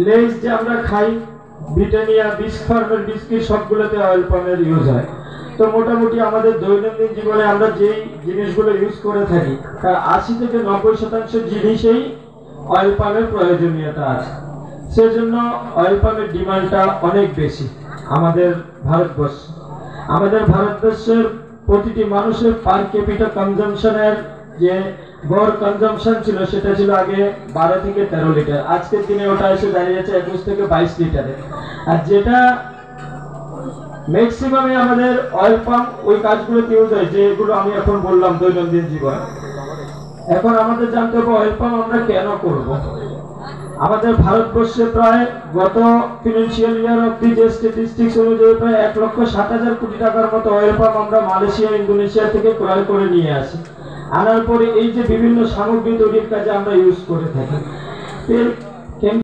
লেজ যে আমরা খাই, ব্রিটানিয়া, বিস্ক ফার্মের বিস্কিট, সবগুলোতে অয়েল পামের ইউজ হয়। তো মোটামুটি আমাদের দৈনন্দিন জীবনে আমরা যেই জিনিসগুলো ইউজ করে থাকি তার ৮০ থেকে ৯০% জিনিসেই অয়েল পামের প্রয়োজনীয়তা আছে। সেজন্য অয়েল পামের ডিমান্ডটা অনেক বেশি আমাদের ভারতবর্ষে। আমাদের ভারতবর্ষের প্রতিটি মানুষের পার ক্যাপিটা কনজাম্পশনের যে গড় কনজাম্পশন ছিল সেটা ছিল আগে ১২ থেকে ১৩ লিটার, আজকের দিনে ওটা এসে দাঁড়িয়েছে ২১ থেকে ২২ লিটারে। আর যেটা ম্যাক্সিমামে আমাদের অয়েল পাম্প ওই কাজগুলোতে ইউজ হয়, যেগুলো আমি এখন বললাম দৈনন্দিন জীবন। এখন আমাদের জানতে হবে অয়েল পাম্প আমরা কেন করব। আমাদের ভারতবর্ষে প্রায় গত ফিনান্সিয়াল ইয়ার অব্দি যে স্ট্যাটিস্টিক্স অনুযায়ী প্রায় ১,৬০,০০০ কোটি টাকার মতো অয়েল পাম্প আমরা মালয়েশিয়া, ইন্দোনেশিয়া থেকে ক্রয় করে নিয়ে আসি। আনার পরে এই যে বিভিন্ন সামগ্রী তৈরির কাজে আমরা ইউজ করে থাকি।